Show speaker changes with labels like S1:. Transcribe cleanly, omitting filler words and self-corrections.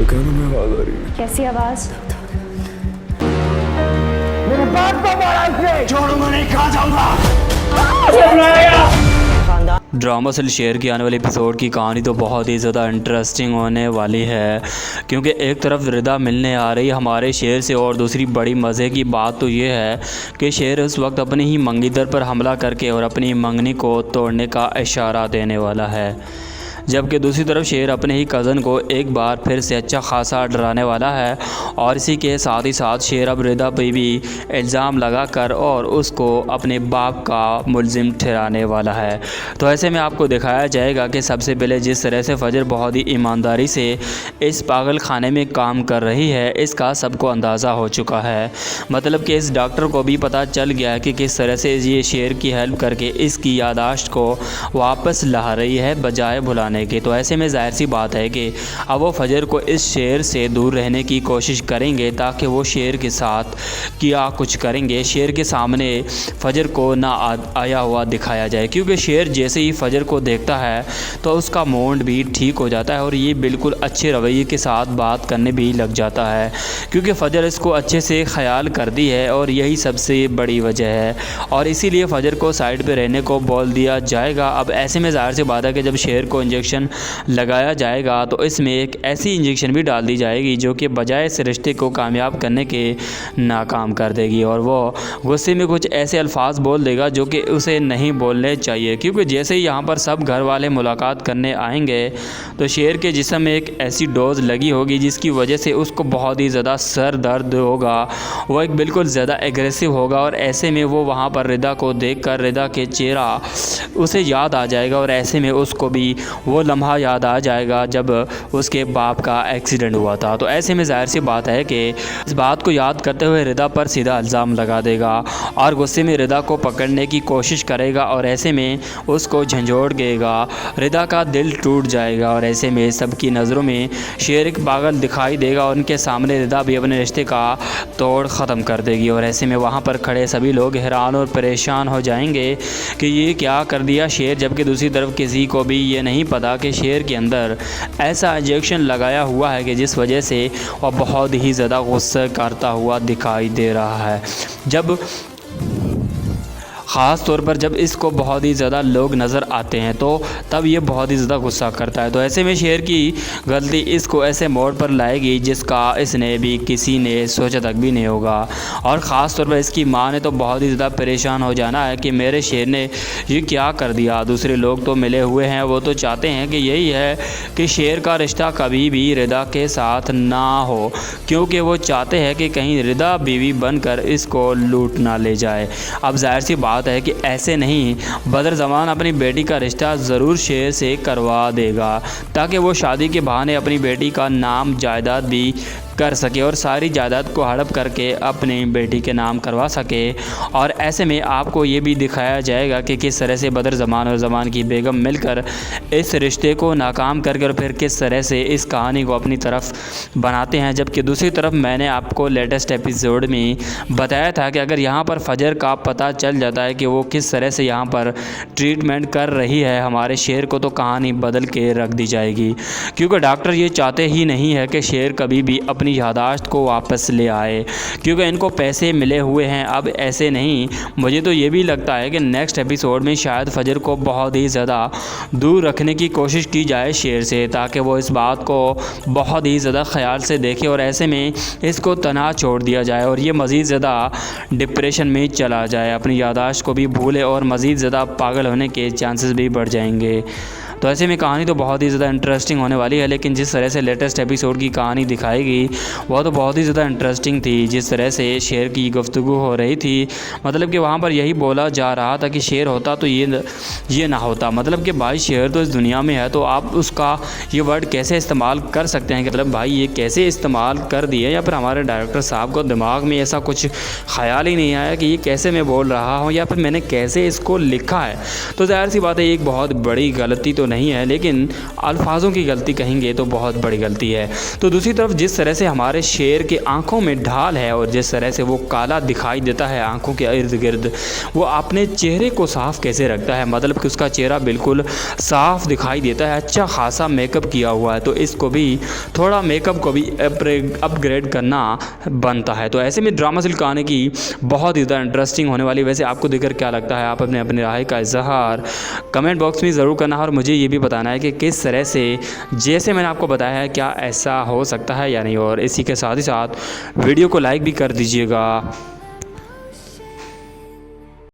S1: कानों में आवाज आ रही है।
S2: कैसी आवाज?
S3: मेरे बाप को मारा इसने।
S1: छोड़ूंगा नहीं, कहाँ जाऊंगा?
S4: ड्रामा सेल शेयर की आने वाली एपिसोड की कहानी तो बहुत ही ज़्यादा इंटरेस्टिंग होने वाली है, क्योंकि एक तरफ रिदा मिलने आ रही है हमारे शेर से और दूसरी बड़ी मज़े की बात तो ये है कि शेर उस वक्त अपनी ही मंगीदर पर हमला करके और अपनी मंगनी को तोड़ने का इशारा देने वाला है, जबकि दूसरी तरफ शेर अपने ही कज़न को एक बार फिर से अच्छा खासा डराने वाला है। और इसी के साथ ही साथ शेर अब रिदा पे भी इल्ज़ाम लगाकर और उसको अपने बाप का मुलजिम ठहराने वाला है। तो ऐसे में आपको दिखाया जाएगा कि सबसे पहले जिस तरह से फ़जर बहुत ही ईमानदारी से इस पागल खाने में काम कर रही है, इसका सबको अंदाज़ा हो चुका है। मतलब कि इस डॉक्टर को भी पता चल गया है कि किस तरह से ये शेर की हेल्प करके इसकी यादाश्त को वापस ला रही है बजाय भुलाने के। तो ऐसे में जाहिर सी बात है कि अब वो फ़जर को इस शेर से दूर रहने की कोशिश करेंगे, ताकि वो शेर के साथ क्या कुछ करेंगे शेर के सामने फ़जर को ना आया हुआ दिखाया जाए, क्योंकि शेर जैसे ही फ़जर को देखता है तो उसका मूड भी ठीक हो जाता है और ये बिल्कुल अच्छे रवैये के साथ बात करने भी लग जाता है, क्योंकि फ़जर इसको अच्छे से ख्याल करती है और यही सबसे बड़ी वजह है। और इसीलिए फ़जर को साइड पे रहने को बोल दिया जाएगा। अब ऐसे में ज़ाहिर सी बात है कि जब शेर को इंजेक्शन लगाया जाएगा तो इसमें एक ऐसी इंजेक्शन भी डाल दी जाएगी जो कि बजाय इस रिश्ते को कामयाब करने के नाकाम कर देगी, और वो गुस्से में कुछ ऐसे अल्फाज बोल देगा जो कि उसे नहीं बोलने चाहिए, क्योंकि जैसे ही यहाँ पर सब घर वाले मुलाकात करने आएंगे तो शेर के जिस्म में एक ऐसी डोज लगी होगी जिसकी वजह से उसको बहुत ही ज़्यादा सर दर्द होगा, वो एक बिल्कुल ज़्यादा एग्रेसिव होगा। और ऐसे में वो वहाँ पर रिदा को देख कर रिदा के चेहरा उसे याद आ जाएगा, और ऐसे में उसको भी वो लम्हा याद आ जाएगा जब उसके बाप का एक्सीडेंट हुआ था। तो ऐसे में जाहिर सी बात है कि इस बात को याद करते हुए रिदा पर सीधा इल्ज़ाम लगा देगा और गुस्से में रिदा को पकड़ने की कोशिश करेगा और ऐसे में उसको झंझोड़ देगा। रिदा का दिल टूट जाएगा और ऐसे में सबकी नज़रों में शेर एक पागल दिखाई देगा और उनके सामने रिदा भी अपने रिश्ते का तोड़ ख़त्म कर देगी। और ऐसे में वहाँ पर खड़े सभी लोग हैरान और परेशान हो जाएंगे कि ये क्या कर दिया शेर, जबकि दूसरी तरफ किसी को भी ये नहीं पता कि शेर के अंदर ऐसा इंजेक्शन लगाया हुआ है कि जिस वजह से वह बहुत ही ज़्यादा गुस्सा करता हुआ दिखाई दे रहा है। जब ख़ास तौर पर जब इसको बहुत ही ज़्यादा लोग नज़र आते हैं तो तब ये बहुत ही ज़्यादा गुस्सा करता है। तो ऐसे में शेर की गलती इसको ऐसे मोड़ पर लाएगी जिसका इसने भी किसी ने सोचा तक भी नहीं होगा। और ख़ास तौर पर इसकी माँ ने तो बहुत ही ज़्यादा परेशान हो जाना है कि मेरे शेर ने ये क्या कर दिया। दूसरे लोग तो मिले हुए हैं, वो तो चाहते हैं कि यही है कि शेर का रिश्ता कभी भी रिदा के साथ ना हो, क्योंकि वो चाहते हैं कि कहीं रिदा बीवी बनकर इसको लूट ना ले जाए। अब जाहिर सी बात है कि ऐसे नहीं, बदर ज़मान अपनी बेटी का रिश्ता ज़रूर शेर से करवा देगा ताकि वो शादी के बहाने अपनी बेटी का नाम जायदाद भी कर सके और सारी जायदाद को हड़प करके अपनी बेटी के नाम करवा सके। और ऐसे में आपको ये भी दिखाया जाएगा कि किस तरह से बदर ज़मान और ज़मान की बेगम मिलकर इस रिश्ते को नाकाम करके और फिर किस तरह से इस कहानी को अपनी तरफ बनाते हैं। जबकि दूसरी तरफ मैंने आपको लेटेस्ट एपिसोड में बताया था कि अगर यहाँ पर फ़जर का पता चल जाता है कि वो किस तरह से यहाँ पर ट्रीटमेंट कर रही है हमारे शेर को, तो कहानी बदल के रख दी जाएगी, क्योंकि डॉक्टर ये चाहते ही नहीं है कि शेर कभी भी अपनी यादाश्त को वापस ले आए, क्योंकि इनको पैसे मिले हुए हैं। अब ऐसे नहीं, मुझे तो ये भी लगता है कि नेक्स्ट एपिसोड में शायद फ़जर को बहुत ही ज़्यादा दूर रखने की कोशिश की जाए शेर से, ताकि वो इस बात को बहुत ही ज़्यादा ख्याल से देखे और ऐसे में इसको तनहा छोड़ दिया जाए और ये मज़ीद ज़्यादा डिप्रेशन में चला जाए, अपनी यादाश्त को भी भूले और मज़ीद ज़्यादा पागल होने के चांसेस भी बढ़ जाएंगे। तो ऐसे में कहानी तो बहुत ही ज़्यादा इंटरेस्टिंग होने वाली है, लेकिन जिस तरह से लेटेस्ट एपिसोड की कहानी दिखाएगी वह तो बहुत ही ज़्यादा इंटरेस्टिंग थी। जिस तरह से शेर की गुफ्तगू हो रही थी, मतलब कि वहाँ पर यही बोला जा रहा था कि शेर होता तो ये ना होता, मतलब कि भाई शेर तो इस दुनिया में है, तो आप उसका ये वर्ड कैसे इस्तेमाल कर सकते हैं कि मतलब भाई ये कैसे इस्तेमाल कर दिए, या फिर हमारे डायरेक्टर साहब को दिमाग में ऐसा कुछ ख्याल ही नहीं आया कि ये कैसे मैं बोल रहा हूँ या फिर मैंने कैसे इसको लिखा है। तो ज़ाहिर सी बात है एक बहुत बड़ी गलती तो नहीं है, लेकिन अल्फाजों की गलती कहेंगे तो बहुत बड़ी गलती है। तो दूसरी तरफ जिस तरह से हमारे शेर के आँखों में ढाल है और जिस तरह से वो काला दिखाई देता है आँखों के इर्द गिर्द, वो अपने चेहरे को साफ़ कैसे रखता है, मतलब कि उसका चेहरा बिल्कुल साफ़ दिखाई देता है, अच्छा खासा मेकअप किया हुआ है। तो इसको भी थोड़ा मेकअप को भी अपग्रेड करना बनता है। तो ऐसे में ड्रामा सिल्क कहानी की बहुत ही ज़्यादा इंटरेस्टिंग होने वाली। वैसे आपको देखकर क्या लगता है, आप अपनी राय का इजहार कमेंट बॉक्स में ज़रूर करना है और मुझे ये भी बताना है कि किस तरह से जैसे मैंने आपको बताया है क्या ऐसा हो सकता है या नहीं। और इसी के साथ ही साथ वीडियो को लाइक भी कर दीजिएगा।